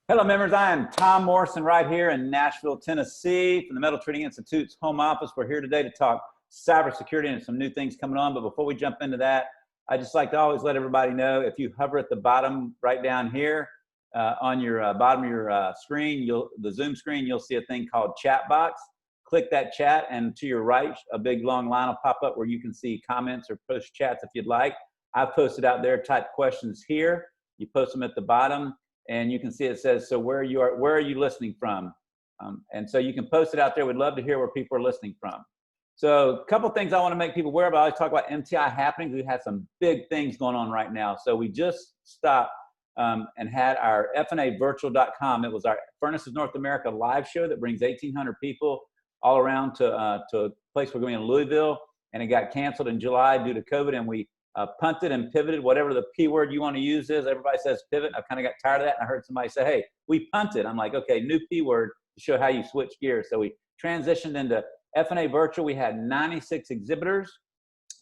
Hello, members. I am Tom Morrison right here in Nashville, Tennessee from the Metal Treating Institute's home office. We're here today to talk cybersecurity and some new things coming on. But before we jump into that, I just like to always let everybody know, if you hover at the bottom right down here on your bottom of your screen, the Zoom screen, you'll see a thing called chat box. Click that chat, and to your right, a big long line will pop up where you can see comments or push chats if you'd like. I've posted out there type questions here. You post them at the bottom, and you can see it says, so where are you listening from? And so you can post it out there. We'd love to hear where people are listening from. So a couple things I want to make people aware of. I always talk about MTI happenings. We've had some big things going on right now. So we just stopped and had our FNAvirtual.com. It was our Furnaces North America live show that brings 1,800 people all around to a place we're going in Louisville, and it got canceled in July due to COVID, and we punted and pivoted, whatever the P word you want to use is. Everybody says pivot. I kind of got tired of that, and I heard somebody say, hey, we punted. I'm like, okay, new P word to show how you switch gears. So we transitioned into FNA Virtual. We had 96 exhibitors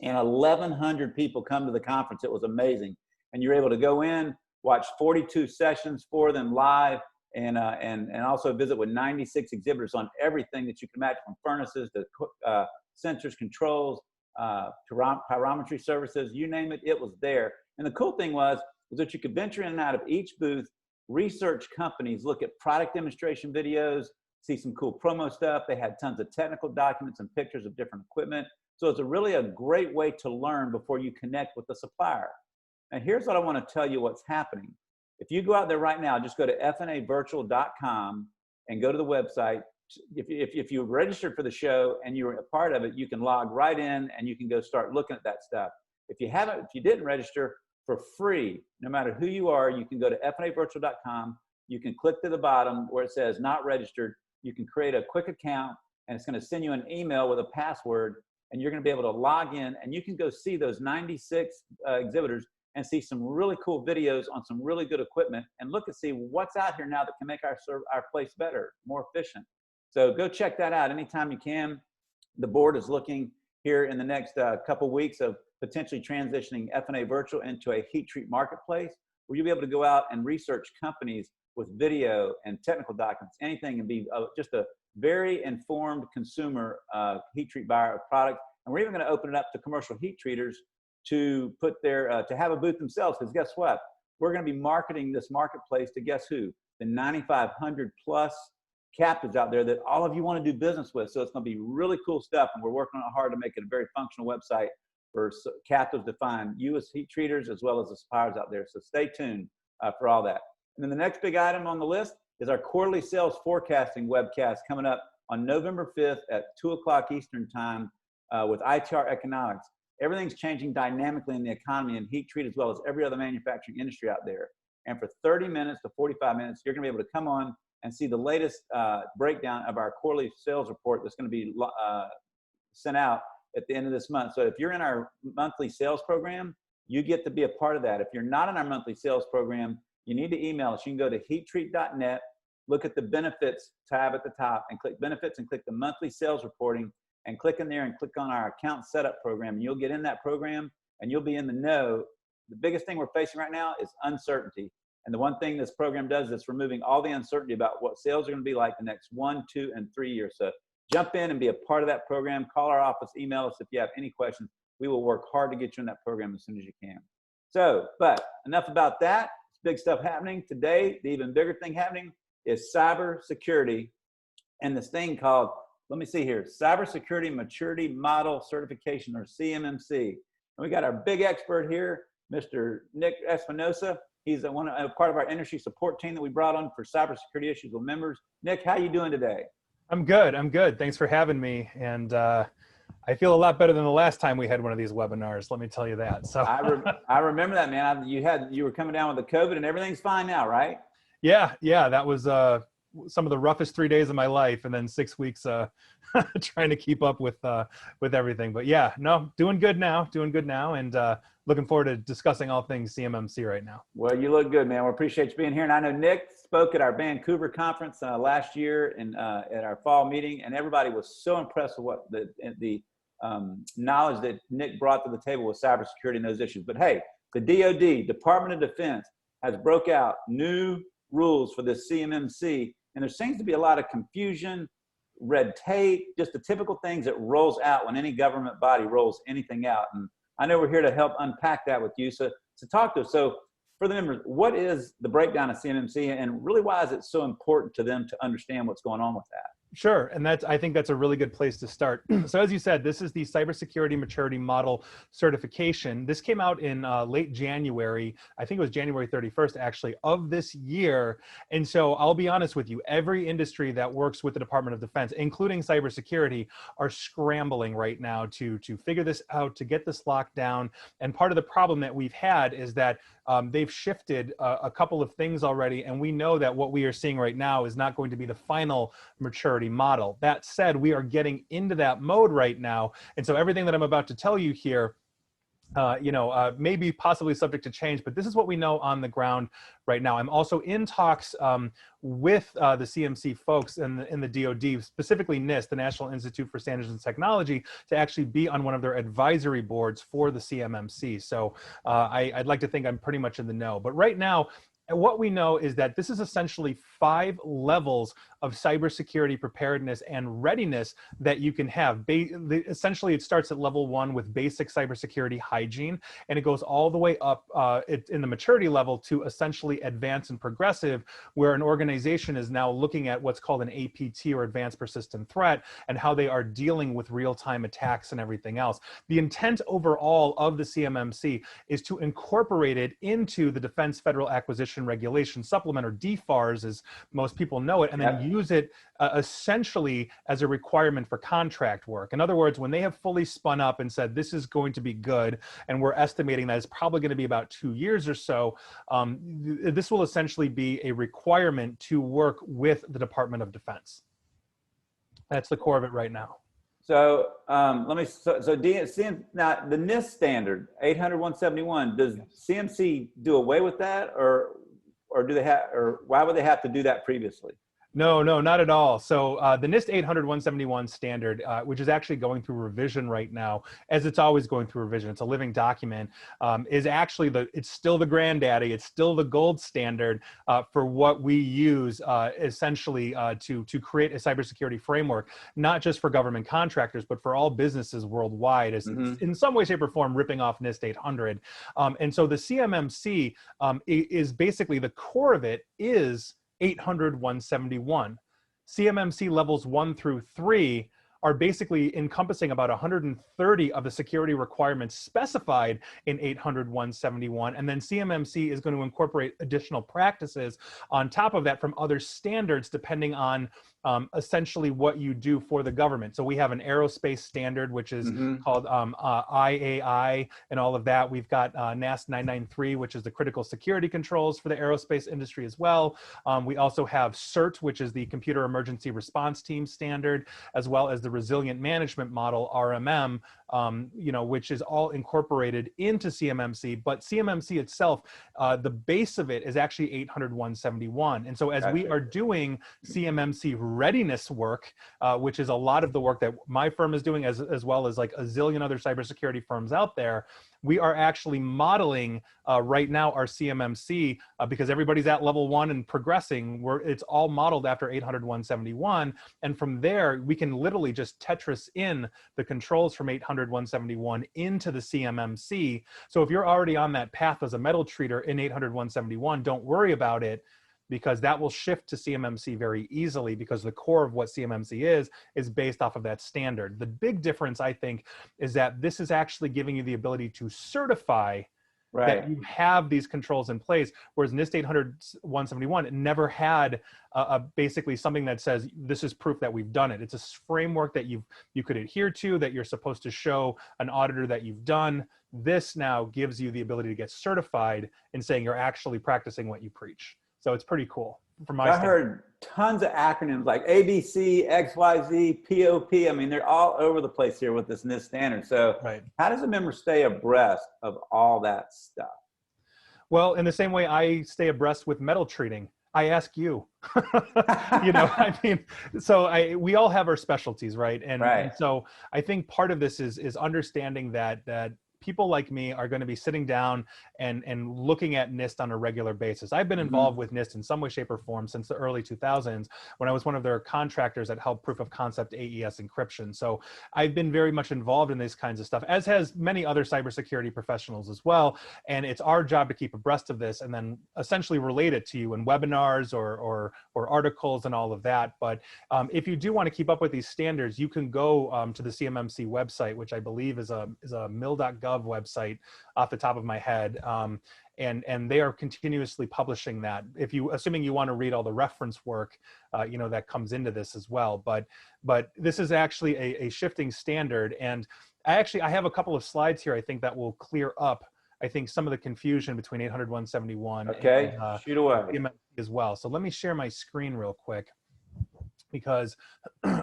and 1,100 people come to the conference. It was amazing. And you're able to go in, watch 42 sessions, 4 of them live, and also visit with 96 exhibitors on everything that you can imagine, from furnaces to sensors, controls, pyrometry services, you name it, it was there. And the cool thing was that you could venture in and out of each booth, research companies, look at product demonstration videos, see some cool promo stuff. They had tons of technical documents and pictures of different equipment. So it's really a great way to learn before you connect with the supplier. And here's what I want to tell you what's happening. If you go out there right now, just go to FNAvirtual.com and go to the website. If you registered for the show and you were a part of it, you can log right in and you can go start looking at that stuff. If you didn't register, for free, no matter who you are, you can go to FNAvirtual.com. You can click to the bottom where it says not registered. You can create a quick account, and it's going to send you an email with a password, and you're going to be able to log in, and you can go see those 96 exhibitors and see some really cool videos on some really good equipment, and look and see what's out here now that can make our place better, more efficient. So go check that out anytime you can. The board is looking here in the next couple weeks of potentially transitioning FNA Virtual into a heat treat marketplace, where you'll be able to go out and research companies with video and technical documents, anything, and be just a very informed consumer heat treat buyer of product. And we're even going to open it up to commercial heat treaters to put their to have a booth themselves, because guess what? We're going to be marketing this marketplace to guess who? The 9,500 plus captives out there that all of you want to do business with. So it's going to be really cool stuff, and we're working on it hard to make it a very functional website for captives to find you as heat treaters as well as the suppliers out there. So stay tuned for all that. And then the next big item on the list is our quarterly sales forecasting webcast coming up on November 5th at 2 o'clock Eastern time with ITR Economics. Everything's changing dynamically in the economy and heat treat as well as every other manufacturing industry out there. And for 30 minutes to 45 minutes, you're going to be able to come on and see the latest breakdown of our quarterly sales report that's going to be sent out at the end of this month. So if you're in our monthly sales program, you get to be a part of that. If you're not in our monthly sales program, you need to email us. You can go to heattreat.net, look at the benefits tab at the top, and click benefits and click the monthly sales reporting, and click in there and click on our account setup program. And you'll get in that program and you'll be in the know. The biggest thing we're facing right now is uncertainty. And the one thing this program does is removing all the uncertainty about what sales are going to be like the next 1, 2, and 3 years. So jump in and be a part of that program. Call our office, email us if you have any questions. We will work hard to get you in that program as soon as you can. So, but enough about that. It's big stuff happening today. The even bigger thing happening is cybersecurity and this thing called, let me see here, Cybersecurity Maturity Model Certification, or CMMC. And we got our big expert here, Mr. Nick Espinosa. He's a part of our industry support team that we brought on for cybersecurity issues with members. Nick, how you doing today? I'm good. I'm good. Thanks for having me. And I feel a lot better than the last time we had one of these webinars. Let me tell you that. So I remember that, man. You were coming down with the COVID, and everything's fine now, right? Yeah. That was some of the roughest 3 days of my life, and then 6 weeks trying to keep up with everything. But yeah, no, doing good now, and looking forward to discussing all things CMMC right now. Well, you look good, man. We appreciate you being here. And I know Nick spoke at our Vancouver conference last year and at our fall meeting, and everybody was so impressed with what the knowledge that Nick brought to the table with cybersecurity and those issues. But hey, the DOD, Department of Defense, has broke out new rules for this CMMC, and there seems to be a lot of confusion, red tape, just the typical things that rolls out when any government body rolls anything out. And I know we're here to help unpack that with you. So talk to us. So for the members, what is the breakdown of CMMC, and really why is it so important to them to understand what's going on with that? Sure, and I think that's a really good place to start. So as you said, this is the Cybersecurity Maturity Model Certification. This came out in late January. I think it was January 31st, actually, of this year. And so I'll be honest with you, every industry that works with the Department of Defense, including cybersecurity, are scrambling right now to figure this out, to get this locked down. And part of the problem that we've had is that they've shifted a couple of things already, and we know that what we are seeing right now is not going to be the final maturity model. That said, we are getting into that mode right now, and so everything that I'm about to tell you here may be possibly subject to change, but this is what we know on the ground right now. I'm also in talks with the CMC folks in the DOD, specifically NIST, the National Institute for Standards and Technology, to actually be on one of their advisory boards for the CMMC. So I'd like to think I'm pretty much in the know. But right now, what we know is that this is essentially 5 levels of cybersecurity preparedness and readiness that you can have. Essentially, it starts at level 1 with basic cybersecurity hygiene, and it goes all the way up in the maturity level to essentially advanced and progressive, where an organization is now looking at what's called an APT, or advanced persistent threat, and how they are dealing with real-time attacks and everything else. The intent overall of the CMMC is to incorporate it into the Defense Federal Acquisition Regulation Supplement, or DFARS as most people know it, and then use it essentially as a requirement for contract work. In other words, when they have fully spun up and said this is going to be good, and we're estimating that it's probably going to be about 2 years or so, this will essentially be a requirement to work with the Department of Defense. That's the core of it right now. So now the NIST standard 800-171, does CMC do away with that, or do they have, or why would they have to do that previously? No, not at all. So the NIST 800-171 standard, which is actually going through revision right now, as it's always going through revision, it's a living document, is actually it's still the granddaddy, it's still the gold standard for what we use essentially to create a cybersecurity framework, not just for government contractors, but for all businesses worldwide, as in some way, shape, or form ripping off NIST 800. And so the CMMC is basically, the core of it is 800-171. CMMC levels 1 through 3 are basically encompassing about 130 of the security requirements specified in 800-171. And then CMMC is going to incorporate additional practices on top of that from other standards, depending on essentially what you do for the government. So we have an aerospace standard, which is called IAI and all of that. We've got NAS 993, which is the critical security controls for the aerospace industry as well. We also have CERT, which is the Computer Emergency Response Team standard, as well as the Resilient Management Model, RMM, which is all incorporated into CMMC. But CMMC itself, the base of it is actually 800-171. And so as we are doing CMMC readiness work, which is a lot of the work that my firm is doing, as well as like a zillion other cybersecurity firms out there, we are actually modeling right now our CMMC because everybody's at level 1 and progressing. It's all modeled after 800-171. And from there, we can literally just Tetris in the controls from 800-171 into the CMMC. So if you're already on that path as a metal treater in 800-171, don't worry about it, because that will shift to CMMC very easily, because the core of what CMMC is based off of that standard. The big difference, I think, is that this is actually giving you the ability to certify that you have these controls in place, whereas NIST 800-171 never had basically something that says this is proof that we've done it. It's a framework that you could adhere to, that you're supposed to show an auditor that you've done. This now gives you the ability to get certified in saying you're actually practicing what you preach. So it's pretty cool from my standpoint. I heard tons of acronyms like ABC, XYZ, POP. I mean, they're all over the place here with this NIST standard. So how does a member stay abreast of all that stuff? Well, in the same way I stay abreast with metal treating, I ask you. We all have our specialties, right? And so I think part of this is understanding that people like me are going to be sitting down and looking at NIST on a regular basis. I've been involved with NIST in some way, shape, or form since the early 2000s when I was one of their contractors that helped proof of concept AES encryption. So I've been very much involved in these kinds of stuff, as has many other cybersecurity professionals as well. And it's our job to keep abreast of this and then essentially relate it to you in webinars or articles and all of that. But if you do want to keep up with these standards, you can go to the CMMC website, which I believe is a mil.gov website off the top of my head. And they are continuously publishing that. Assuming you want to read all the reference work, that comes into this as well. But this is actually a shifting standard. And I have a couple of slides here, I think, that will clear up, I think, some of the confusion between 800.171 okay, and shoot away. CMMC as well. So let me share my screen real quick, because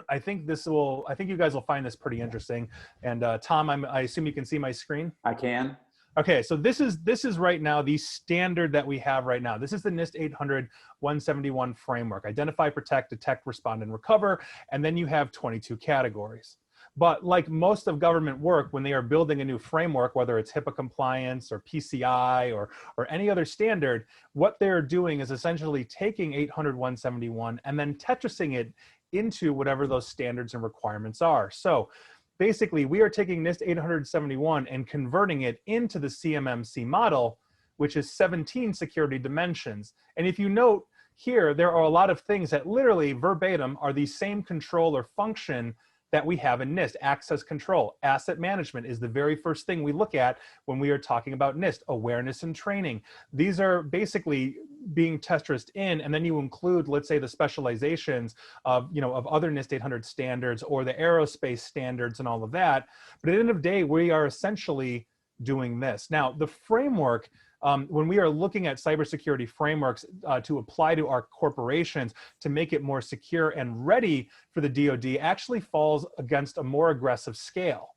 I think you guys will find this pretty interesting. And Tom, I assume you can see my screen? I can. Okay, so this is right now the standard that we have right now. This is the NIST 800-171 framework: identify, protect, detect, respond, and recover. And then you have 22 categories. But like most of government work, when they are building a new framework, whether it's HIPAA compliance or PCI or any other standard, what they're doing is essentially taking 800-171 and then Tetrising it into whatever those standards and requirements are. So basically, we are taking NIST 871 and converting it into the CMMC model, which is 17 security dimensions. And if you note here, there are a lot of things that literally verbatim are the same control or function that we have in NIST. Access control, asset management is the very first thing we look at when we are talking about NIST. Awareness and training. These are basically being Tetrised in, and then you include, let's say, the specializations of other NIST 800 standards or the aerospace standards and all of that. But at the end of the day, we are essentially doing this. Now, the framework, when we are looking at cybersecurity frameworks to apply to our corporations to make it more secure and ready for the DOD, actually falls against a more aggressive scale.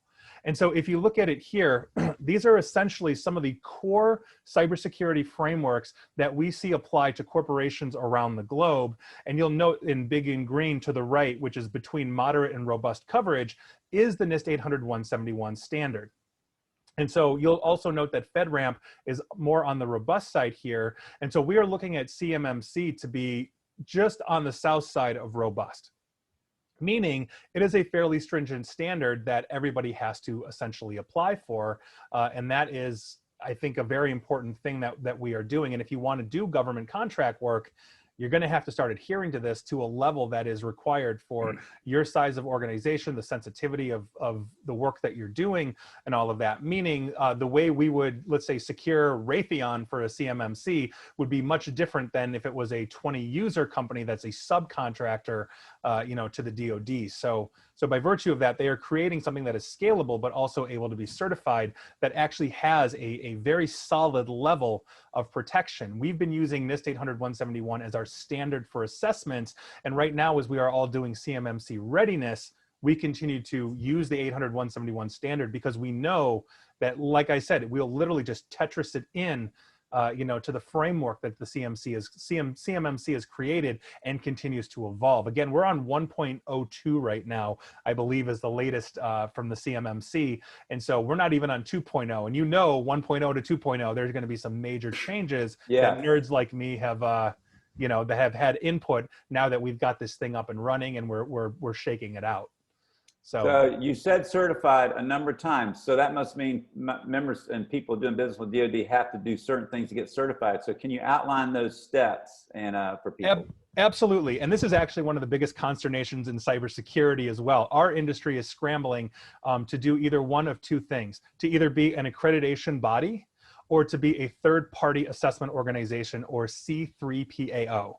And so if you look at it here, these are essentially some of the core cybersecurity frameworks that we see applied to corporations around the globe. And you'll note in big in green to the right, which is between moderate and robust coverage, is the NIST 800-171 standard. And so you'll also note that FedRAMP is more on the robust side here. And so we are looking at CMMC to be just on the south side of robust, meaning it is a fairly stringent standard that everybody has to essentially apply for. And that is, I think, a very important thing that we are doing. And if you want to do government contract work, you're going to have to start adhering to this to a level that is required for your size of organization, the sensitivity of the work that you're doing, and all of that. Meaning the way we would, let's say, secure Raytheon for a CMMC would be much different than if it was a 20-user company that's a subcontractor, to the DOD. So by virtue of that, they are creating something that is scalable, but also able to be certified, that actually has a very solid level of protection. We've been using NIST 800-171 as our standard for assessments. And right now, as we are all doing CMMC readiness, we continue to use the 800-171 standard because we know that, like I said, we'll literally just Tetris it in to the framework that the CMMC has created and continues to evolve. Again, we're on 1.02 right now, I believe, is the latest from the CMMC. And so we're not even on 2.0. And 1.0 to 2.0, there's going to be some major changes that nerds like me have, that have had input now that we've got this thing up and running and we're shaking it out. So you said certified a number of times. So that must mean members and people doing business with DOD have to do certain things to get certified. So can you outline those steps and for people? Absolutely. And this is actually one of the biggest consternations in cybersecurity as well. Our industry is scrambling to do either one of two things: to either be an accreditation body or to be a third-party assessment organization, or C3PAO.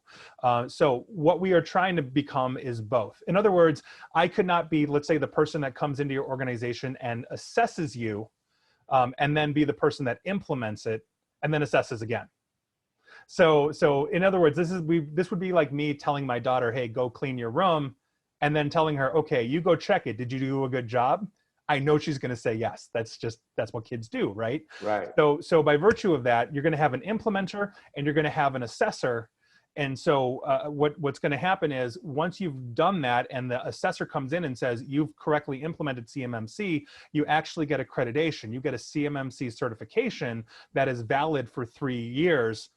So what we are trying to become is both. In other words, I could not be, let's say, the person that comes into your organization and assesses you, and then be the person that implements it and then assesses again. So in other words, this would be like me telling my daughter, hey, go clean your room, and then telling her, okay, you go check it. Did you do a good job? I know she's going to say yes. That's what kids do, right? Right. So by virtue of that, you're going to have an implementer and you're going to have an assessor. And so what's going to happen is once you've done that and the assessor comes in and says you've correctly implemented CMMC, you actually get accreditation. You get a CMMC certification that is valid for 3 years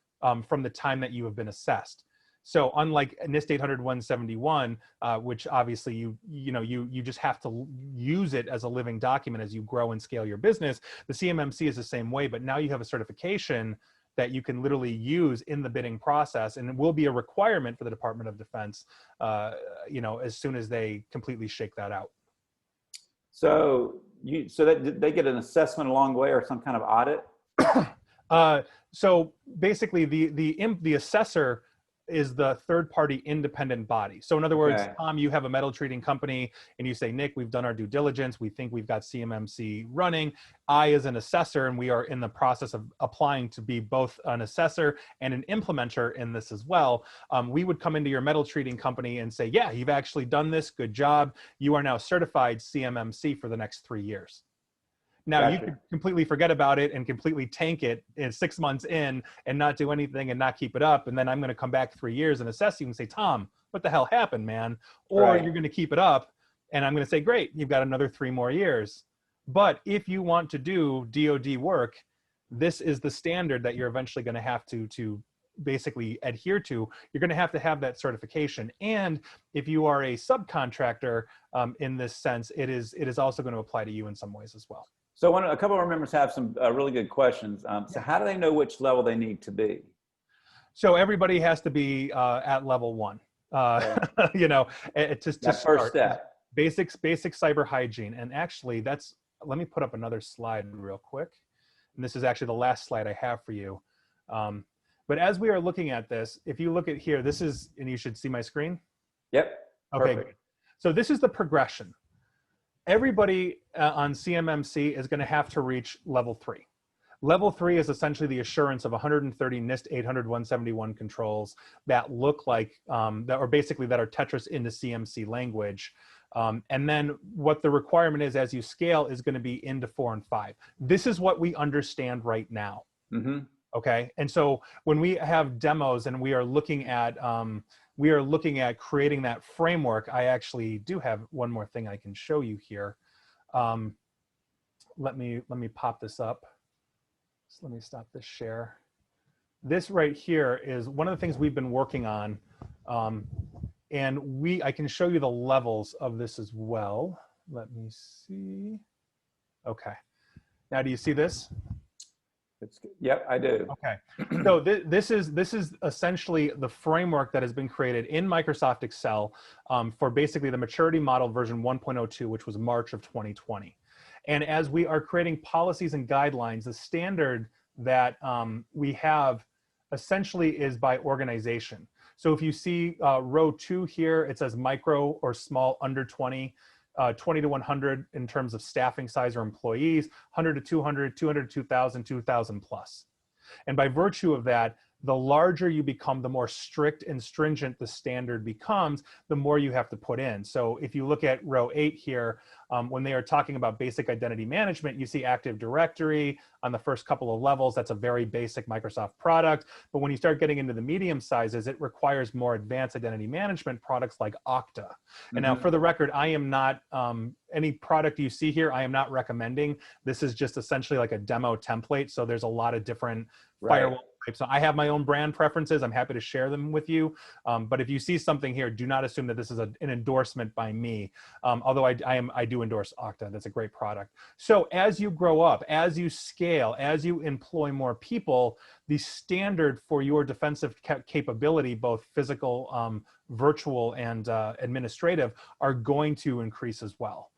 from the time that you have been assessed. So unlike NIST 800-171, which obviously you just have to use it as a living document as you grow and scale your business, the CMMC is the same way, but now you have a certification that you can literally use in the bidding process, and it will be a requirement for the Department of Defense, as soon as they completely shake that out. So that they get an assessment along the way or some kind of audit? So basically, the assessor is the third-party independent body. So in other words, Okay. Tom, you have a metal treating company and you say, Nick, we've done our due diligence. We think we've got CMMC running. I, as an assessor, and we are in the process of applying to be both an assessor and an implementer in this as well. We would come into your metal treating company and say, yeah, you've actually done this. Good job. You are now certified CMMC for the next 3 years. Now, Gotcha. You could completely forget about it and completely tank it in 6 months in and not do anything and not keep it up. And then I'm going to come back 3 years and assess you and say, Tom, what the hell happened, man? Or Right. You're going to keep it up and I'm going to say, great, you've got another 3 more years. But if you want to do DOD work, this is the standard that you're eventually going to have to basically adhere to. You're going to have that certification. And if you are a subcontractor in this sense, it is also going to apply to you in some ways as well. So a couple of our members have some really good questions. So how do they know which level they need to be? So everybody has to be at level 1. It's just That first step. Basic cyber hygiene. And actually let me put up another slide real quick. And this is actually the last slide I have for you. But as we are looking at this, if you look at here, and you should see my screen. Yep. Okay, Perfect. good. So this is the progression. Everybody on CMMC is going to have to reach level 3. Level 3 is essentially the assurance of 130 NIST 800-171 controls that look like, that are Tetris into CMC language. And then what the requirement is as you scale is going to be into 4 and 5. This is what we understand right now. Mm-hmm. Okay. And so when we have demos and we are looking at creating that framework, I actually do have one more thing I can show you here. Let me pop this up. So let me stop this share. This right here is one of the things we've been working on. And I can show you the levels of this as well. Let me see. Okay. Now, do you see this? It's good. Yep, I do. Okay. So this is essentially the framework that has been created in Microsoft Excel for basically the maturity model version 1.02, which was March of 2020. And as we are creating policies and guidelines, the standard that we have essentially is by organization. So if you see row 2 here, it says micro or small under 20. 20 to 100 in terms of staffing size or employees, 100 to 200, 200 to 2,000, 2,000 plus. And by virtue of that, the larger you become, the more strict and stringent the standard becomes, the more you have to put in. So if you look at row 8 here, when they are talking about basic identity management, you see Active Directory on the first couple of levels. That's a very basic Microsoft product. But when you start getting into the medium sizes, it requires more advanced identity management products like Okta. And now for the record, I am not, any product you see here, I am not recommending. This is just essentially like a demo template. So there's a lot of different firewall types. So I have my own brand preferences. I'm happy to share them with you. But if you see something here, do not assume that this is an endorsement by me. Although I do endorse Okta. That's a great product. So as you grow up, as you scale, as you employ more people, the standard for your defensive capability, both physical, virtual, and administrative, are going to increase as well.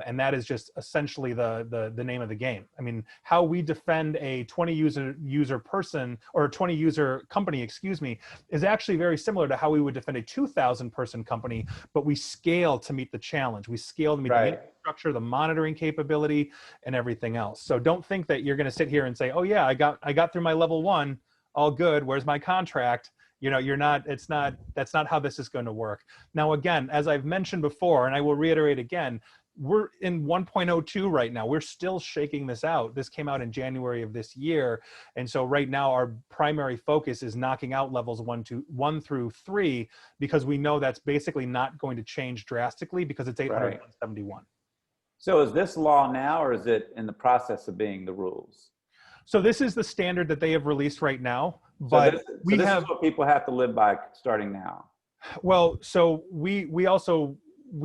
And that is just essentially the name of the game. I mean, how we defend a 20 user person or a 20 user company, excuse me, is actually very similar to how we would defend a 2,000 person company, but we scale to meet the challenge. We scale to meet the infrastructure, the monitoring capability, and everything else. So don't think that you're going to sit here and say, oh yeah, I got through my level 1, all good. Where's my contract? You know, that's not how this is going to work. Now, again, as I've mentioned before, and I will reiterate again, we're in 1.02 right now. We're still shaking this out. This came out in January of this year. And so right now our primary focus is knocking out levels 1 through 3, because we know that's basically not going to change drastically because it's 871. So is this law now, or is it in the process of being the rules? So this is the standard that they have released right now, but this is what people have to live by starting now. Well, so we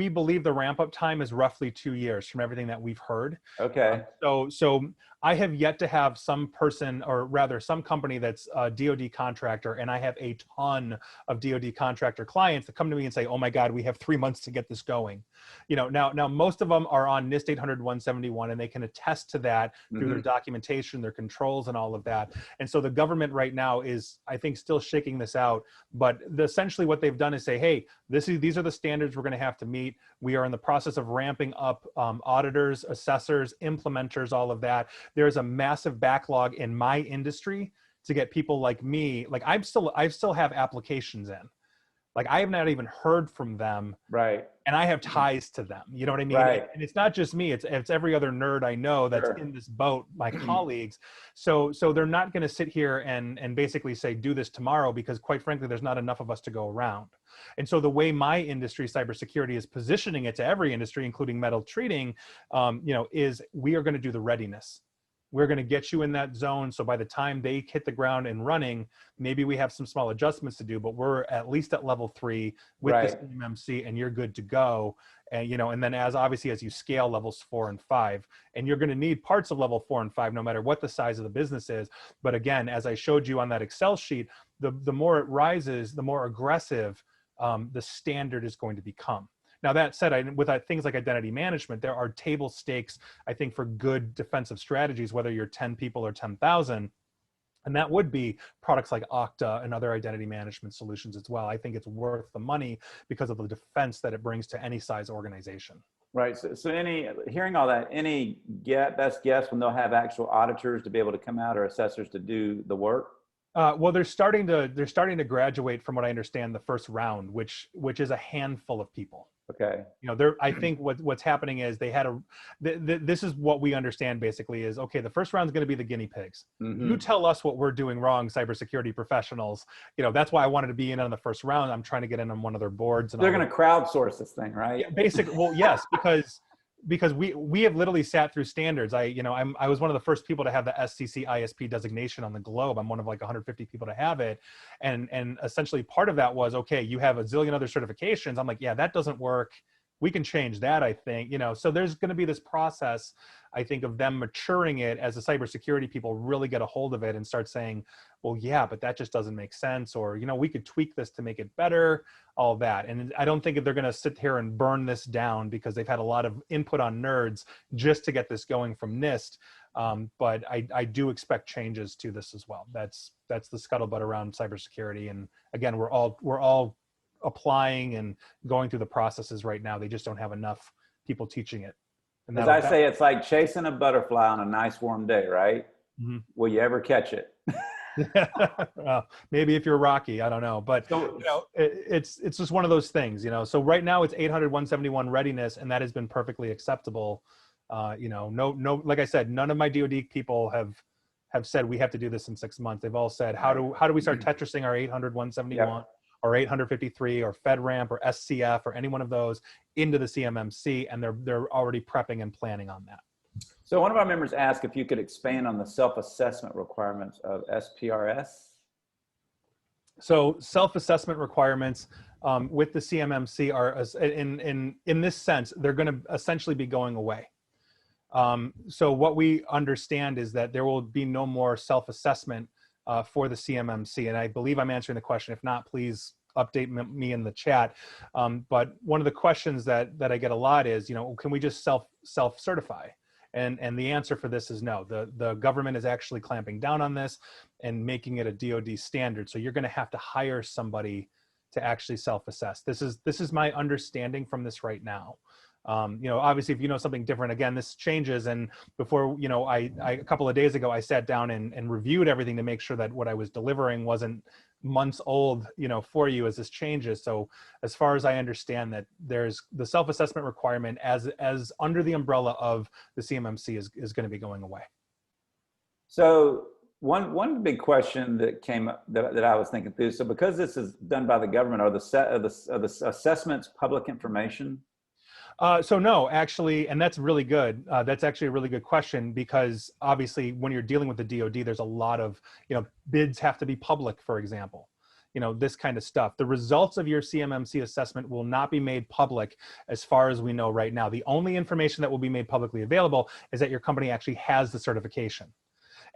believe the ramp up time is roughly 2 years from everything that we've heard. Okay. So I have yet to have some person, or rather some company that's a DOD contractor, and I have a ton of DOD contractor clients that come to me and say, oh my God, we have 3 months to get this going. Now most of them are on NIST 800-171, and they can attest to that through their documentation, their controls, and all of that. And so the government right now is, I think, still shaking this out. But essentially what they've done is say, hey, these are the standards we're going to have to meet. We are in the process of ramping up auditors, assessors, implementers, all of that. There's a massive backlog in my industry to get people like me. Like I still have applications in. Like I have not even heard from them. Right. And I have ties to them. You know what I mean? Right. And it's not just me. It's every other nerd I know that's in this boat, my colleagues. So they're not going to sit here and basically say, do this tomorrow, because quite frankly, there's not enough of us to go around. And so the way my industry, cybersecurity, is positioning it to every industry, including metal treating, is we are going to do the readiness. We're going to get you in that zone. So by the time they hit the ground and running, maybe we have some small adjustments to do, but we're at least at level 3 with the CMMC, and you're good to go. And, and then as you scale levels 4 and 5, and you're going to need parts of level 4 and 5, no matter what the size of the business is. But again, as I showed you on that Excel sheet, the more it rises, the more aggressive the standard is going to become. Now, that said, with things like identity management, there are table stakes, I think, for good defensive strategies, whether you're 10 people or 10,000. And that would be products like Okta and other identity management solutions as well. I think it's worth the money because of the defense that it brings to any size organization. Right. So hearing all that, any best guess when they'll have actual auditors to be able to come out, or assessors to do the work? Well, they're starting to graduate, from what I understand, the first round, which is a handful of people. Okay. I think what's happening is they had this is what we understand basically is, okay, the first round is going to be the guinea pigs. You tell us what we're doing wrong, cybersecurity professionals. That's why I wanted to be in on the first round. I'm trying to get in on one of their boards. And they're going to crowdsource this thing, right? Yeah, basically. Well, yes, because we have literally sat through standards. I was one of the first people to have the SCC ISP designation on the globe. I'm one of like 150 people to have it. And essentially part of that was, okay, you have a zillion other certifications. I'm like, yeah, that doesn't work. We can change that, I think, so there's going to be this process, I think, of them maturing it as the cybersecurity people really get a hold of it and start saying, well, yeah, but that just doesn't make sense. Or, we could tweak this to make it better, all that. And I don't think they're going to sit here and burn this down, because they've had a lot of input on nerds just to get this going from NIST. But I do expect changes to this as well. That's the scuttlebutt around cybersecurity. And again, we're all applying and going through the processes right now. They just don't have enough people teaching it. And as I say, it's like chasing a butterfly on a nice warm day, right? Will you ever catch it? Well, maybe if you're Rocky, I don't know, but it's just one of those things, so right now it's 800-171 readiness, and that has been perfectly acceptable. No, like I said, none of my DOD people have said we have to do this in 6 months. They've all said, how do we start Tetrising our 800-171 or 853 or FedRAMP or SCF or any one of those into the CMMC, and they're already prepping and planning on that. So one of our members asked if you could expand on the self-assessment requirements of SPRS. So self-assessment requirements with the CMMC are, in this sense, they're going to essentially be going away. So what we understand is that there will be no more self-assessment for the CMMC. And I believe I'm answering the question. If not, please update me in the chat. But one of the questions that I get a lot is, can we just self-certify? And the answer for this is no. The government is actually clamping down on this and making it a DOD standard. So you're going to have to hire somebody to actually self-assess. This is my understanding from this right now. Obviously, if you know something different, again, this changes. And before, a couple of days ago, I sat down and reviewed everything to make sure that what I was delivering wasn't months old, for you as this changes. So as far as I understand, that there's the self-assessment requirement as under the umbrella of the CMMC is going to be going away. So one big question that came up that I was thinking through. So because this is done by the government, are the assessments public information? So no, actually, and that's really good. That's actually a really good question, because obviously when you're dealing with the DOD, there's a lot of, bids have to be public, for example, this kind of stuff. The results of your CMMC assessment will not be made public as far as we know right now. The only information that will be made publicly available is that your company actually has the certification.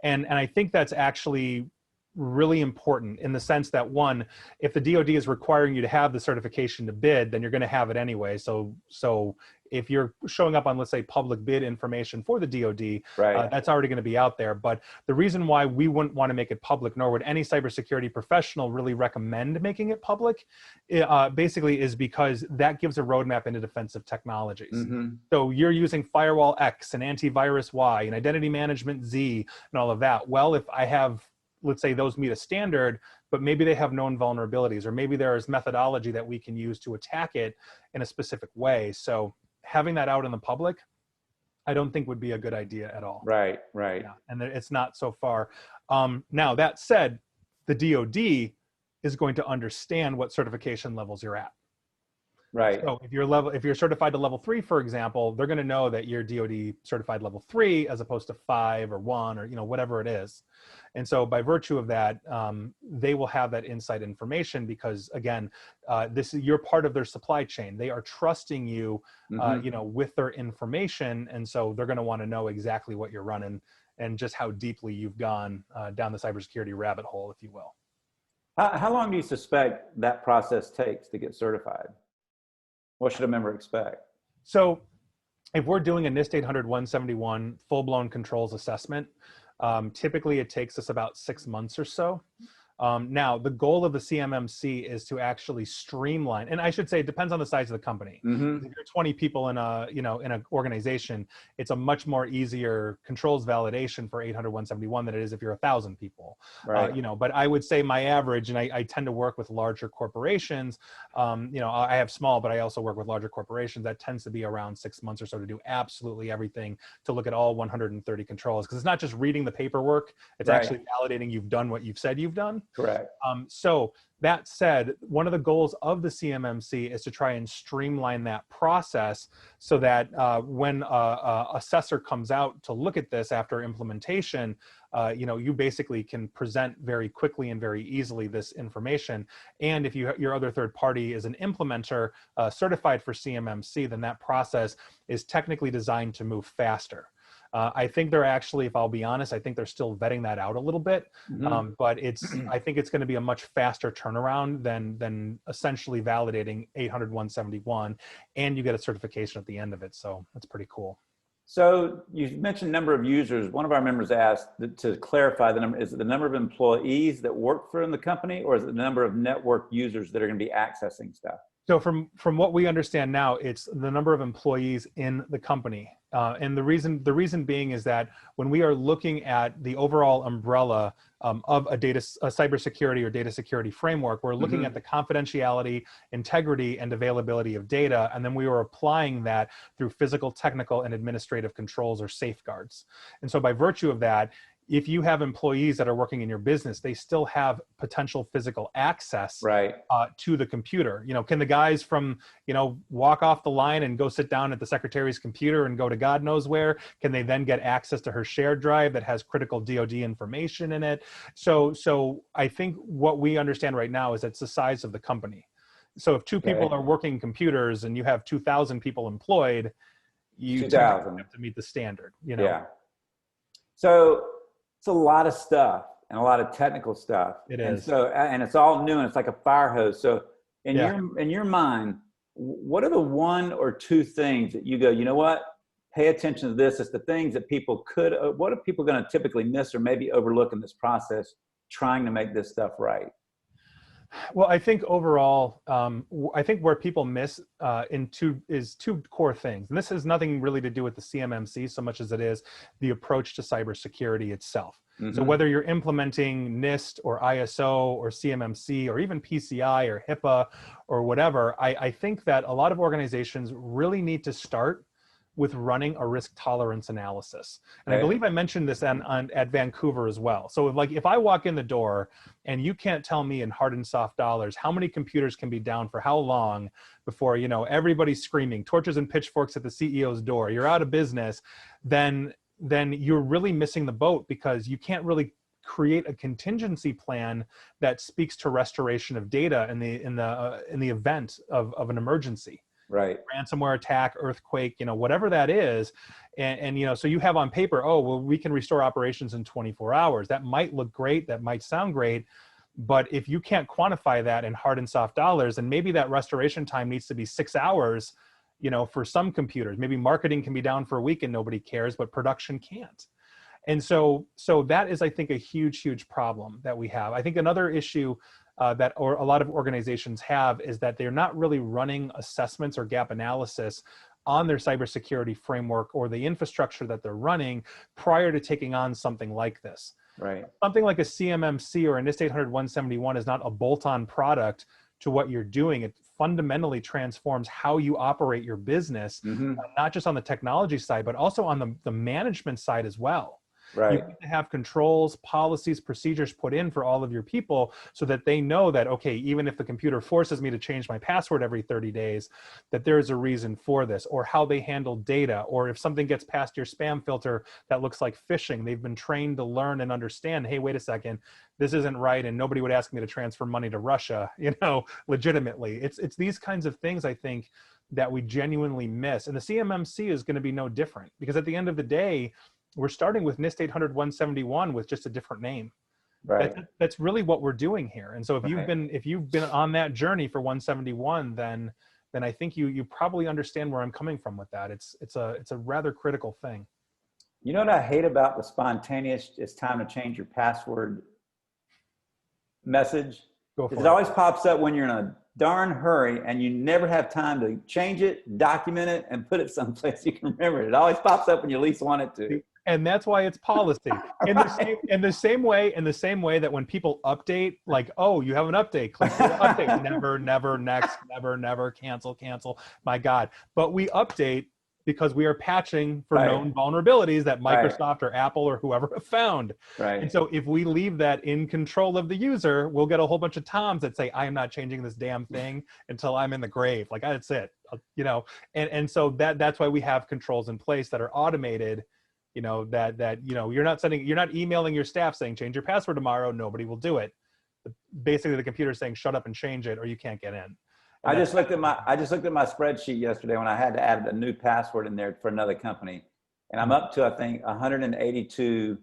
And I think that's actually really important in the sense that, one, if the DOD is requiring you to have the certification to bid, then you're going to have it anyway. So if you're showing up on, let's say, public bid information for the DOD, right, that's already going to be out there. But the reason why we wouldn't want to make it public, nor would any cybersecurity professional really recommend making it public, basically is because that gives a roadmap into defensive technologies. Mm-hmm. So you're using firewall X and antivirus Y and identity management Z and all of that. Well, if I have, let's say, those meet a standard, but maybe they have known vulnerabilities, or maybe there is methodology that we can use to attack it in a specific way. So having that out in the public, I don't think would be a good idea at all. Right. Yeah, and it's not so far. Now, that said, the DOD is going to understand what certification levels you're at. Right. So if you're certified to level 3, for example, they're going to know that you're DOD certified level 3 as opposed to 5 or 1 or whatever it is. And so by virtue of that, they will have that inside information because, again, you're part of their supply chain. They are trusting you, mm-hmm. with their information, and so they're going to want to know exactly what you're running and just how deeply you've gone down the cybersecurity rabbit hole, if you will. How long do you suspect that process takes to get certified? What should a member expect? So if we're doing a NIST 800-171 full-blown controls assessment, typically it takes us about 6 months or so. Now, the goal of the CMMC is to actually streamline, and I should say it depends on the size of the company. Mm-hmm. If you're 20 people in an organization, it's a much more easier controls validation for 800-171 than it is if you're 1,000 people. Right. But I would say my average, and I tend to work with larger corporations. I have small, but I also work with larger corporations. That tends to be around 6 months or so to do absolutely everything, to look at all 130 controls, because it's not just reading the paperwork; it's right. actually validating you've done what you've said you've done. Correct. So that said, one of the goals of the CMMC is to try and streamline that process so that when a assessor comes out to look at this after implementation, you basically can present very quickly and very easily this information. And if your other third party is an implementer certified for CMMC, then that process is technically designed to move faster. I think they're actually, if I'll be honest, I think they're still vetting that out a little bit, mm-hmm. But I think it's going to be a much faster turnaround than essentially validating 800-171, and you get a certification at the end of it. So that's pretty cool. So you mentioned number of users. One of our members asked to clarify the number. Is it the number of employees that work for the company, or is it the number of network users that are going to be accessing stuff? So from what we understand now, it's the number of employees in the company. And the reason being is that when we are looking at the overall umbrella of a cybersecurity or data security framework, we're looking mm-hmm. at the confidentiality, integrity, and availability of data, and then we are applying that through physical, technical, and administrative controls or safeguards. And so by virtue of that, if you have employees that are working in your business, they still have potential physical access right. To the computer. Can the guys from, walk off the line and go sit down at the secretary's computer and go to God knows where? Can they then get access to her shared drive that has critical DOD information in it? So I think what we understand right now is it's the size of the company. So if two people are working computers and you have 2,000 people employed, you have to meet the standard, Yeah. So it's a lot of stuff and a lot of technical stuff. It is. And it's all new, and it's like a fire hose. So in your mind, what are the 1 or 2 things that you go, you know what, pay attention to this? It's the things that what are people going to typically miss or maybe overlook in this process trying to make this stuff right? Well, I think overall, I think where people miss is two core things. And this has nothing really to do with the CMMC so much as it is the approach to cybersecurity itself. So whether you're implementing NIST or ISO or CMMC or even PCI or HIPAA or whatever, I think that a lot of organizations really need to start with running a risk tolerance analysis. And I believe I mentioned this at Vancouver as well. So if I walk in the door and you can't tell me in hard and soft dollars how many computers can be down for how long before, everybody's screaming, torches and pitchforks at the CEO's door, you're out of business, then you're really missing the boat, because you can't really create a contingency plan that speaks to restoration of data in the event of an emergency. Right. Ransomware attack, earthquake, whatever that is. And so you have on paper, oh, well, we can restore operations in 24 hours. That might look great. That might sound great. But if you can't quantify that in hard and soft dollars, then maybe that restoration time needs to be 6 hours, for some computers. Maybe marketing can be down for a week and nobody cares, but production can't. And so that is, I think, a huge, huge problem that we have. I think another issue that a lot of organizations have is that they're not really running assessments or gap analysis on their cybersecurity framework or the infrastructure that they're running prior to taking on something like this. Right. Something like a CMMC or a NIST 800-171 is not a bolt-on product to what you're doing. It fundamentally transforms how you operate your business, not just on the technology side, but also on the management side as well. Right. You need to have controls, policies, procedures put in for all of your people so that they know that, okay, even if the computer forces me to change my password every 30 days, that there is a reason for this, or how they handle data, or if something gets past your spam filter that looks like phishing, they've been trained to learn and understand, hey, wait a second, this isn't right, and nobody would ask me to transfer money to Russia, legitimately. It's these kinds of things, I think, that we genuinely miss. And the CMMC is going to be no different, because at the end of the day, we're starting with NIST 800-171 with just a different name. Right. That's really what we're doing here. And so if you've been on that journey for 171, then I think you probably understand where I'm coming from with that. It's a rather critical thing. You know what I hate about the spontaneous, it's time to change your password message? It always pops up when you're in a darn hurry and you never have time to change it, document it, and put it someplace you can remember it. It always pops up when you least want it to. And that's why it's policy. In the same way that when people update, like, oh, you have an update, click the update, never, next, never, cancel, my God. But we update because we are patching for known vulnerabilities that Microsoft or Apple or whoever have found. Right. And so if we leave that in control of the user, we'll get a whole bunch of Toms that say, I am not changing this damn thing until I'm in the grave. Like, that's it, and so that's why we have controls in place that are automated, that you're not emailing your staff saying, change your password tomorrow. Nobody will do it. Basically the computer's saying, shut up and change it or you can't get in. I just looked at my spreadsheet yesterday when I had to add a new password in there for another company, and I'm up to, I think, 182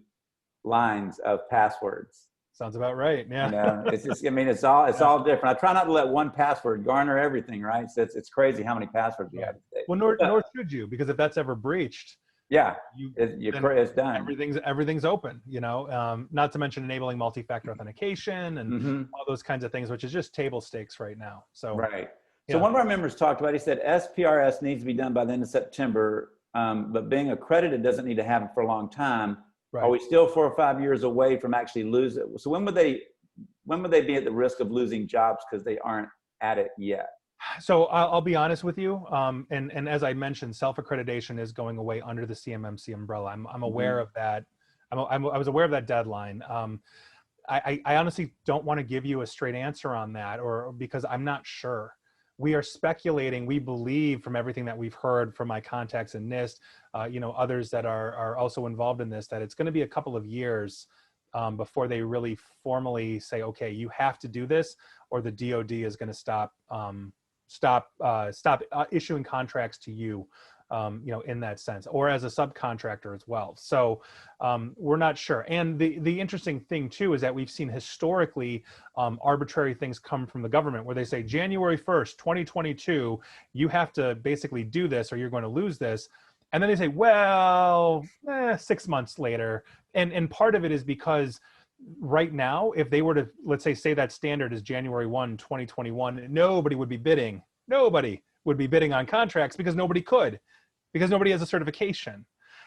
lines of passwords. Sounds about right. Yeah. It's just, it's all different. I try not to let one password garner everything, right? So it's crazy how many passwords you have today. Well, nor should you, because if that's ever breached, it's done. Everything's open, not to mention enabling multi-factor authentication and all those kinds of things, which is just table stakes right now. So So one of our members talked about, he said SPRS needs to be done by the end of September, but being accredited doesn't need to happen for a long time. Right. Are we still 4 or 5 years away from actually losing? So when would they be at the risk of losing jobs because they aren't at it yet? So I'll be honest with you, and as I mentioned, self-accreditation is going away under the CMMC umbrella. I'm aware of that. I was aware of that deadline. I honestly don't want to give you a straight answer on that, or because I'm not sure. We are speculating. We believe from everything that we've heard from my contacts in NIST, others that are also involved in this, that it's going to be a couple of years before they really formally say, okay, you have to do this, or the DOD is going to stop issuing contracts to you, in that sense, or as a subcontractor as well. So we're not sure. And the interesting thing too is that we've seen historically arbitrary things come from the government where they say January 1st, 2022, you have to basically do this or you're going to lose this. And then they say, well, 6 months later. And part of it is because right now, if they were to, let's say that standard is January 1, 2021, nobody would be bidding. Nobody would be bidding on contracts because nobody could, because nobody has a certification.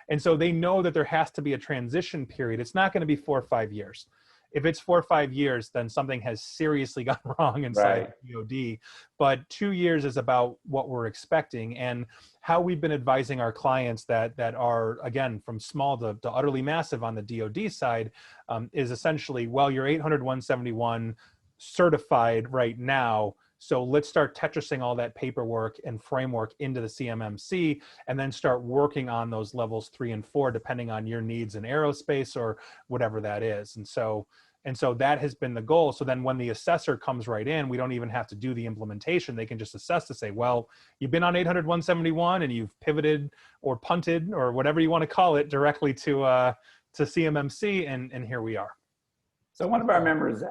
And so they know that there has to be a transition period. It's not going to be 4 or 5 years. If it's 4 or 5 years, then something has seriously gone wrong inside DOD. But 2 years is about what we're expecting, and how we've been advising our clients that are, again, from small to utterly massive on the DOD side, is essentially, well, you're 800-171 certified right now. So let's start Tetrising all that paperwork and framework into the CMMC, and then start working on those levels 3 and 4, depending on your needs in aerospace or whatever that is. And so that has been the goal. So then when the assessor comes right in, we don't even have to do the implementation. They can just assess to say, well, you've been on 800-171 and you've pivoted or punted or whatever you want to call it directly to CMMC, and here we are. So one of our members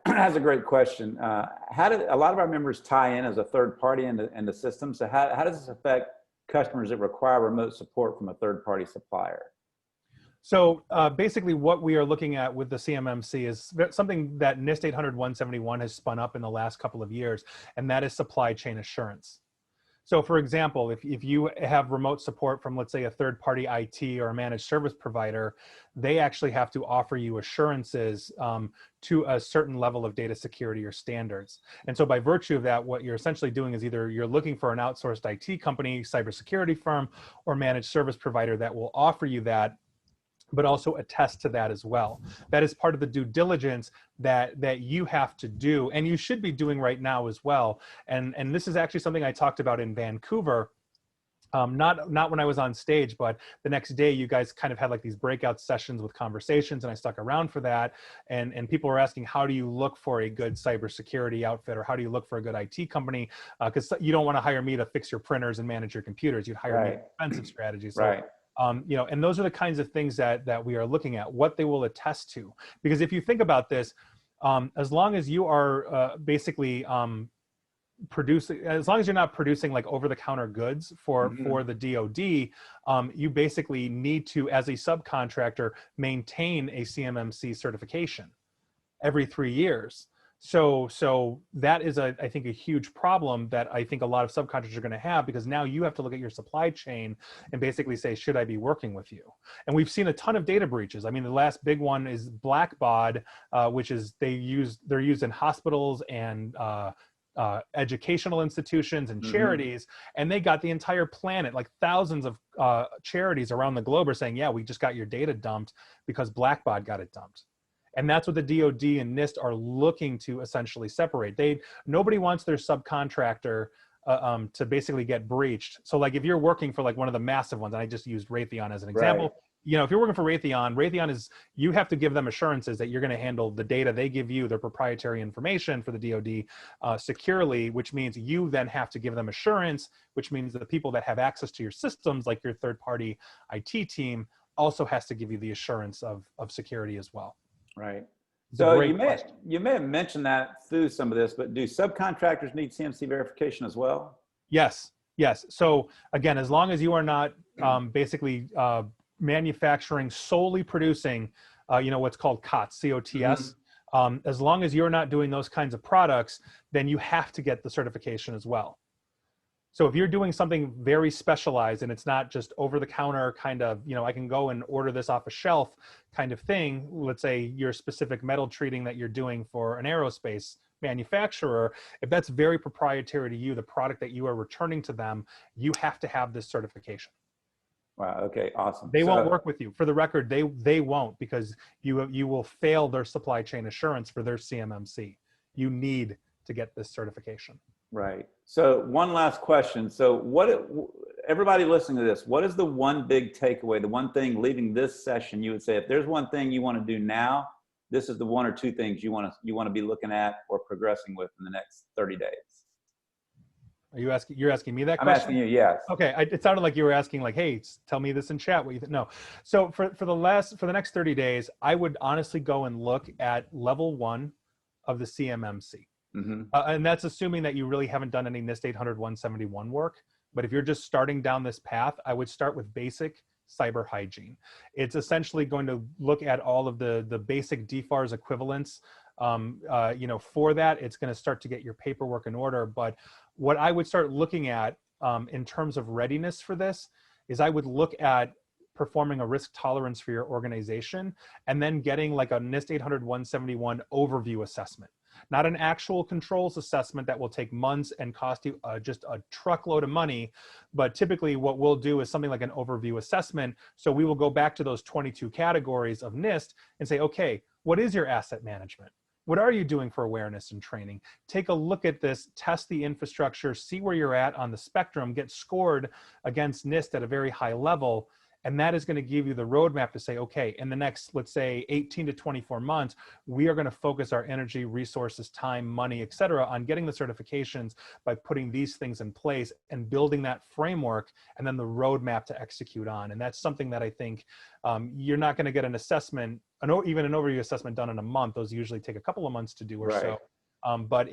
has a great question. How do a lot of our members tie in as a third party in the system? So how does this affect customers that require remote support from a third party supplier? So basically what we are looking at with the CMMC is something that NIST 800-171 has spun up in the last couple of years, and that is supply chain assurance. So for example, if you have remote support from, let's say, a third-party IT or a managed service provider, they actually have to offer you assurances to a certain level of data security or standards. And so by virtue of that, what you're essentially doing is either you're looking for an outsourced IT company, cybersecurity firm, or managed service provider that will offer you that, but also attest to that as well. That is part of the due diligence that you have to do, and you should be doing right now as well. And this is actually something I talked about in Vancouver, not when I was on stage, but the next day you guys kind of had like these breakout sessions with conversations, and I stuck around for that. And people were asking, how do you look for a good cybersecurity outfit, or how do you look for a good IT company? Because you don't want to hire me to fix your printers and manage your computers. You'd hire me defensive strategies. So, and those are the kinds of things that we are looking at, what they will attest to. Because if you think about this, as long as you are basically producing, as long as you're not producing like over-the-counter goods for the DOD, you basically need to, as a subcontractor, maintain a CMMC certification every 3 years. So that is, I think, a huge problem that I think a lot of subcontractors are going to have, because now you have to look at your supply chain and basically say, should I be working with you? And we've seen a ton of data breaches. I mean, the last big one is Blackbaud, which is they're used in hospitals and educational institutions and charities, and they got the entire planet, like thousands of charities around the globe are saying, yeah, we just got your data dumped because Blackbaud got it dumped. And that's what the DOD and NIST are looking to essentially separate. Nobody wants their subcontractor to basically get breached. So like if you're working for like one of the massive ones, and I just used Raytheon as an example, if you're working for Raytheon is, you have to give them assurances that you're going to handle the data they give you, their proprietary information for the DOD securely, which means you then have to give them assurance, which means that the people that have access to your systems, like your third-party IT team, also has to give you the assurance of security as well. Right. So you may have mentioned that through some of this, but do subcontractors need CMC verification as well? Yes. So again, as long as you are not basically manufacturing, solely producing, what's called COTS, C-O-T-S, as long as you're not doing those kinds of products, then you have to get the certification as well. So if you're doing something very specialized and it's not just over the counter kind of, I can go and order this off a shelf kind of thing, let's say your specific metal treating that you're doing for an aerospace manufacturer, if that's very proprietary to you, the product that you are returning to them, you have to have this certification. Wow. Okay. Awesome. They won't work with you. For the record, they won't, because you will fail their supply chain assurance for their CMMC. You need to get this certification. Right. So one last question. So everybody listening to this, what is the one big takeaway, the one thing leaving this session you would say, if there's one thing you want to do now, this is the one or two things you want to be looking at or progressing with in the next 30 days? Are you asking, you're asking me that question? I'm asking you, yes. Okay. It sounded like you were asking like, hey, tell me this in chat. What you think? No. So for the next 30 days, I would honestly go and look at level 1 of the CMMC. And that's assuming that you really haven't done any NIST 800-171 work. But if you're just starting down this path, I would start with basic cyber hygiene. It's essentially going to look at all of the basic DFARS equivalents. For that, it's going to start to get your paperwork in order. But what I would start looking at in terms of readiness for this is I would look at performing a risk tolerance for your organization and then getting like a NIST 800-171 overview assessment. Not an actual controls assessment that will take months and cost you just a truckload of money. But typically what we'll do is something like an overview assessment. So we will go back to those 22 categories of NIST and say, okay, what is your asset management? What are you doing for awareness and training? Take a look at this, test the infrastructure, see where you're at on the spectrum, get scored against NIST at a very high level. And that is going to give you the roadmap to say, okay, in the next, let's say 18 to 24 months, we are going to focus our energy, resources, time, money, et cetera, on getting the certifications by putting these things in place and building that framework and then the roadmap to execute on. And that's something that I think you're not going to get an assessment, even an overview assessment done in a month. Those usually take a couple of months to do or so. But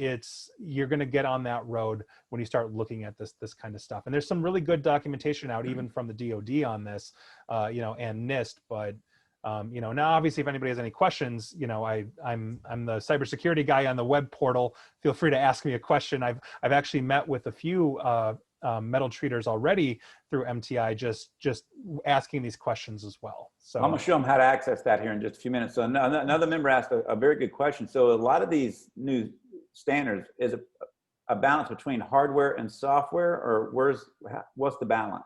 you're going to get on that road when you start looking at this kind of stuff. And there's some really good documentation out even from the DOD on this, and NIST. But now obviously if anybody has any questions, I'm the cybersecurity guy on the web portal. Feel free to ask me a question. I've actually met with a few metal treaters already through MTI, just asking these questions as well. So I'm going to show them how to access that here in just a few minutes. So another member asked a very good question. So a lot of these new standards, is it a balance between hardware and software, or what's the balance?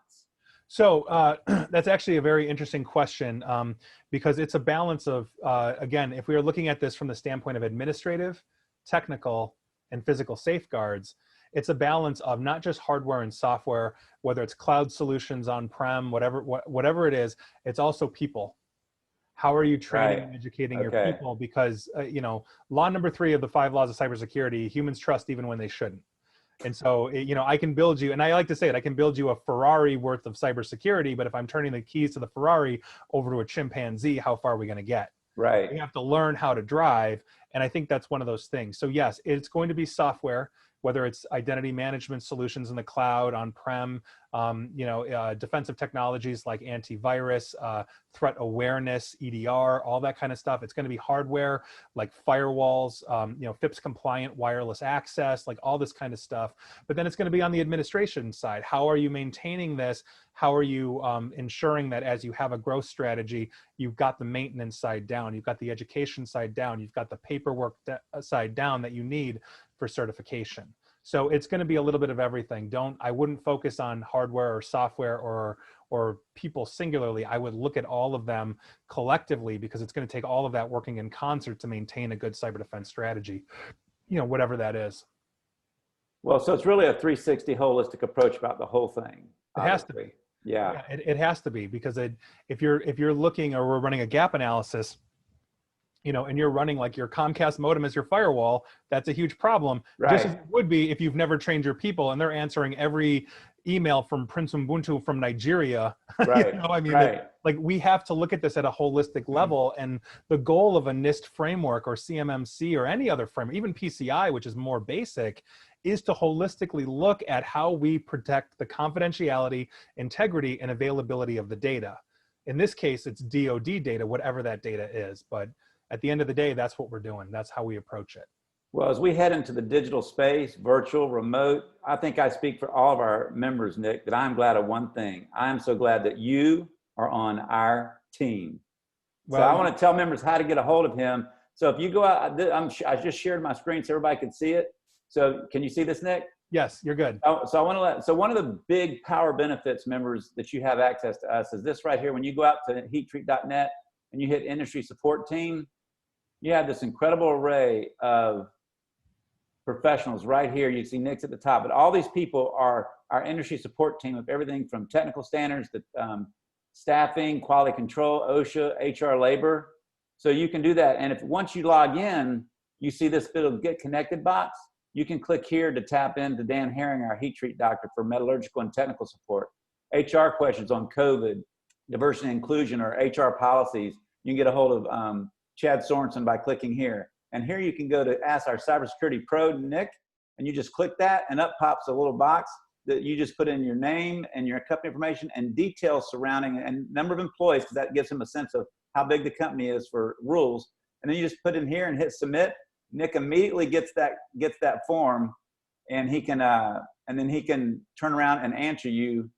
So that's actually a very interesting question, because it's a balance of, again, if we are looking at this from the standpoint of administrative, technical, and physical safeguards, it's a balance of not just hardware and software, whether it's cloud solutions on-prem, whatever it is, it's also people. How are you training and educating your people? Because, law number 3 of the 5 laws of cybersecurity, humans trust even when they shouldn't. And so, I can build you, and I like to say it, I can build you a Ferrari worth of cybersecurity, but if I'm turning the keys to the Ferrari over to a chimpanzee, how far are we going to get? Right. You have to learn how to drive. And I think that's one of those things. So yes, it's going to be software, whether it's identity management solutions in the cloud, on-prem, defensive technologies like antivirus, threat awareness, EDR, all that kind of stuff. It's going to be hardware like firewalls, FIPS compliant wireless access, like all this kind of stuff. But then it's going to be on the administration side. How are you maintaining this? How are you ensuring that as you have a growth strategy, you've got the maintenance side down, you've got the education side down, you've got the paperwork side down that you need for certification. So it's going to be a little bit of everything. I wouldn't focus on hardware or software or people singularly. I would look at all of them collectively, because it's going to take all of that working in concert to maintain a good cyber defense strategy, whatever that is. Well, so it's really a 360 holistic approach about the whole thing. It has to be. Yeah. It has to be, because if you're looking, or we're running a gap analysis, and you're running like your Comcast modem as your firewall, that's a huge problem. Right. Just as it would be if you've never trained your people and they're answering every email from Prince Ubuntu from Nigeria. Right. Like we have to look at this at a holistic level. And the goal of a NIST framework or CMMC or any other framework, even PCI, which is more basic, is to holistically look at how we protect the confidentiality, integrity, and availability of the data. In this case, it's DOD data, whatever that data is. But at the end of the day, that's what we're doing. That's how we approach it. Well, as we head into the digital space, virtual, remote, I think I speak for all of our members, Nick, that I'm glad of one thing. I'm so glad that you are on our team. Well, so I want to tell members how to get a hold of him. So if you go out, I just shared my screen so everybody can see it. So can you see this, Nick? Yes, you're good. So one of the big power benefits, members, that you have access to us is this right here. When you go out to heattreat.net and you hit industry support team, you have this incredible array of professionals right here. You see Nick's at the top, but all these people are our industry support team of everything from technical standards to staffing, quality control, OSHA, HR, labor. So you can do that. And if once you log in, you see this little get connected box, you can click here to tap into Dan Herring, our heat treat doctor, for metallurgical and technical support. HR questions on COVID, diversity and inclusion, or HR policies. You can get a hold of Chad Sorensen by clicking here. And here you can go to ask our cybersecurity pro, Nick, and you just click that and up pops a little box that you just put in your name and your company information and details surrounding and number of employees, because that gives him a sense of how big the company is for rules. And then you just put in here and hit submit. Nick immediately gets that form, and then he can turn around and answer you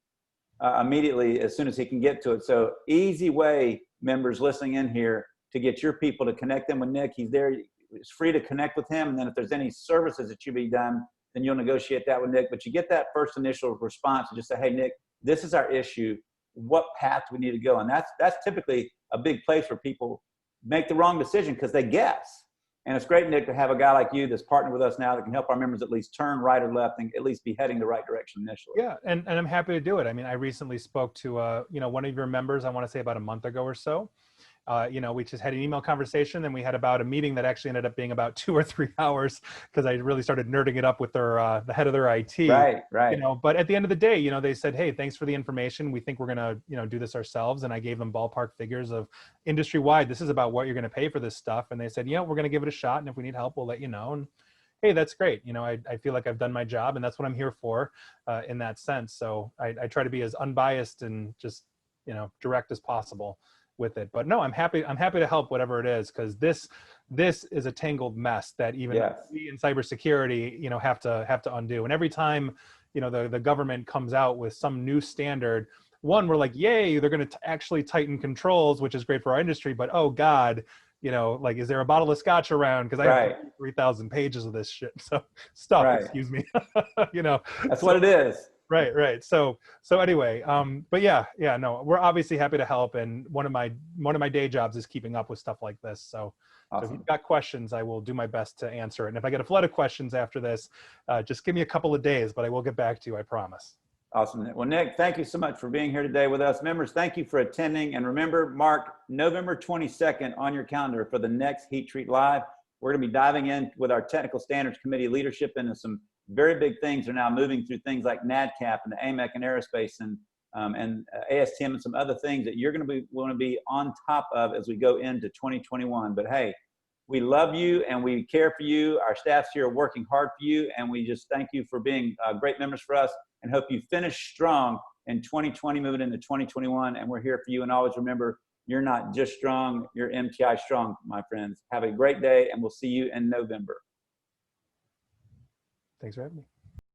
immediately as soon as he can get to it. So easy way, members listening in here, to get your people to connect them with Nick. He's there. It's free to connect with him. And then if there's any services that should be done, then you'll negotiate that with Nick. But you get that first initial response and just say, hey, Nick, this is our issue. What path do we need to go? And that's typically a big place where people make the wrong decision because they guess. And it's great, Nick, to have a guy like you that's partnered with us now that can help our members at least turn right or left and at least be heading the right direction initially. Yeah, and I'm happy to do it. I mean, I recently spoke to one of your members, I want to say about a month ago or so. We just had an email conversation, and we had about a meeting that actually ended up being about 2 or 3 hours because I really started nerding it up with their the head of their IT. Right. But at the end of the day, they said, hey, thanks for the information. We think we're going to, do this ourselves. And I gave them ballpark figures of industry wide. This is about what you're going to pay for this stuff. And they said, we're going to give it a shot. And if we need help, we'll let you know. And hey, that's great. I feel like I've done my job, and that's what I'm here for in that sense. So I try to be as unbiased and just, direct as possible with it. But no, I'm happy to help whatever it is, because this is a tangled mess that even we in cybersecurity, have to undo. And every time, the government comes out with some new standard, one, we're like, yay, they're going to actually tighten controls, which is great for our industry. But oh God, is there a bottle of scotch around? Because I have 3,000 pages of this shit. So excuse me. That's what it is. Right. So anyway, but no, we're obviously happy to help. And one of my day jobs is keeping up with stuff like this. So, awesome. So if you've got questions, I will do my best to answer it. And if I get a flood of questions after this, just give me a couple of days, but I will get back to you, I promise. Awesome. Well, Nick, thank you so much for being here today with us. Members, thank you for attending. And remember, mark November 22nd on your calendar for the next Heat Treat Live. We're going to be diving in with our Technical Standards Committee leadership into some very big things are now moving through things like NADCAP and the AMEC and aerospace and ASTM and some other things that you're going to want to be on top of as we go into 2021. But hey, we love you and we care for you. Our staffs here are working hard for you, and we just thank you for being great members for us, and hope you finish strong in 2020, moving into 2021. And we're here for you. And always remember, you're not just strong, you're MTI strong, my friends. Have a great day, and we'll see you in November. Thanks for having me.